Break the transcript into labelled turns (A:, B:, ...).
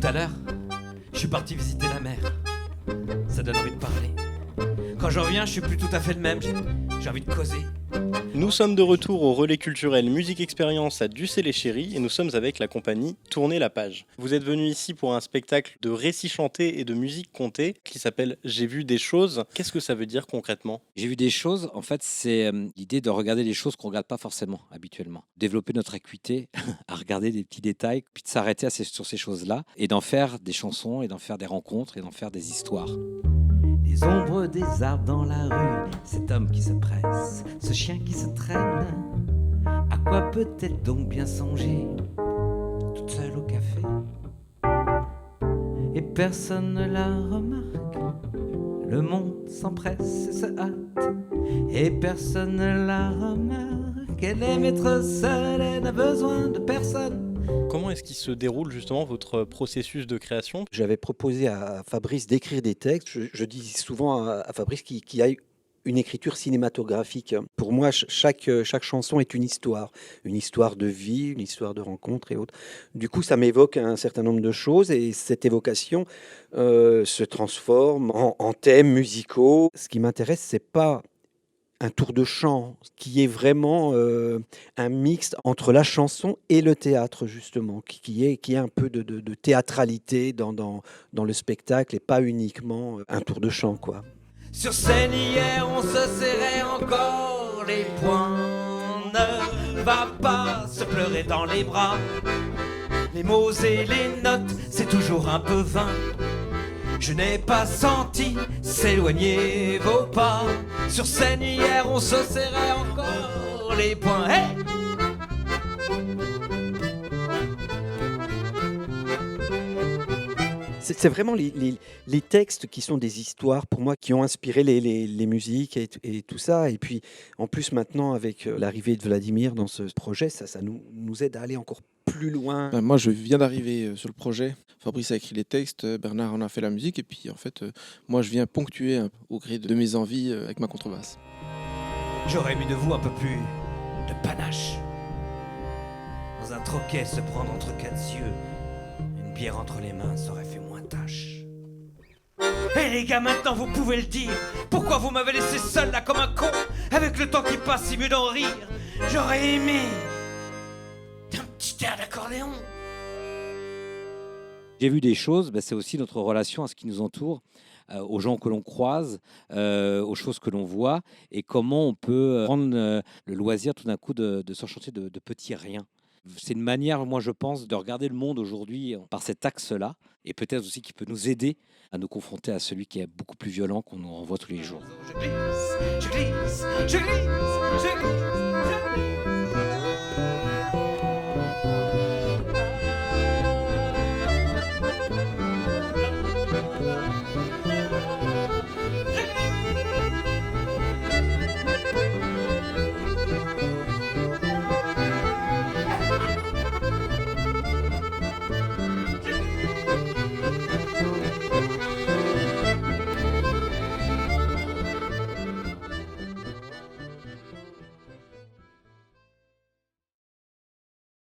A: à l'heure, je suis parti visiter la mer. Ça donne envie de parler. Quand je reviens, je suis plus tout à fait le même. J'ai envie de causer.
B: Nous sommes de retour au relais culturel Musique Expérience à Ducé-les-Chéris et nous sommes avec la compagnie Tournez la page. Vous êtes venus ici pour un spectacle de récits chantés et de musique contée qui s'appelle J'ai vu des choses. Qu'est-ce que ça veut dire concrètement ?
C: J'ai vu des choses, en fait, c'est l'idée de regarder des choses qu'on ne regarde pas forcément habituellement. Développer notre acuité à regarder des petits détails, puis de s'arrêter sur ces choses-là et d'en faire des chansons et d'en faire des rencontres et d'en faire des histoires.
A: Les ombres des arbres dans la rue, cet homme qui se presse, ce chien qui se traîne. À quoi peut-elle donc bien songer, toute seule au café? Et personne ne la remarque, le monde s'empresse et se hâte. Et personne ne la remarque, elle aime être seule, elle n'a besoin de personne.
B: Comment est-ce qu'il se déroule justement votre processus de création ?
D: J'avais proposé à Fabrice d'écrire des textes. Je dis souvent à Fabrice qu'il y a une écriture cinématographique. Pour moi, chaque chanson est une histoire de vie, une histoire de rencontre et autres. Du coup, ça m'évoque un certain nombre de choses et cette évocation se transforme en thèmes musicaux. Ce qui m'intéresse, c'est pas un tour de chant, qui est vraiment un mixte entre la chanson et le théâtre, justement, qui est un peu de théâtralité dans le spectacle et pas uniquement un tour de chant, quoi.
A: Sur scène hier, on se serrait encore les poings. Ne va pas se pleurer dans les bras. Les mots et les notes, c'est toujours un peu vain. Je n'ai pas senti s'éloigner vos pas. Sur scène hier, on se serrait encore les poings. Hey!
D: C'est vraiment les textes qui sont des histoires, pour moi, qui ont inspiré les musiques et tout ça. Et puis, en plus, maintenant, avec l'arrivée de Vladimir dans ce projet, ça nous aide à aller encore plus loin.
E: Moi, je viens d'arriver sur le projet. Fabrice a écrit les textes, Bernard en a fait la musique. Et puis, en fait, moi, je viens ponctuer au gré de mes envies avec ma contrebasse.
A: J'aurais mis de vous un peu plus de panache. Dans un troquet, se prendre entre quatre yeux, une bière entre les mains, ça aurait fait moins tâche. Hé les gars, maintenant vous pouvez le dire. Pourquoi vous m'avez laissé seul là comme un con? Avec le temps qui passe, c'est mieux d'en rire. J'aurais aimé un petit air d'accordéon.
C: J'ai vu des choses, c'est aussi notre relation à ce qui nous entoure, aux gens que l'on croise, aux choses que l'on voit, et comment on peut prendre le loisir tout d'un coup de s'enchanter de petits riens. C'est une manière, moi je pense, de regarder le monde aujourd'hui par cet axe-là, et peut-être aussi qui peut nous aider à nous confronter à celui qui est beaucoup plus violent qu'on nous renvoie tous les jours.
A: Je glisse, je glisse, je glisse, je glisse, je glisse.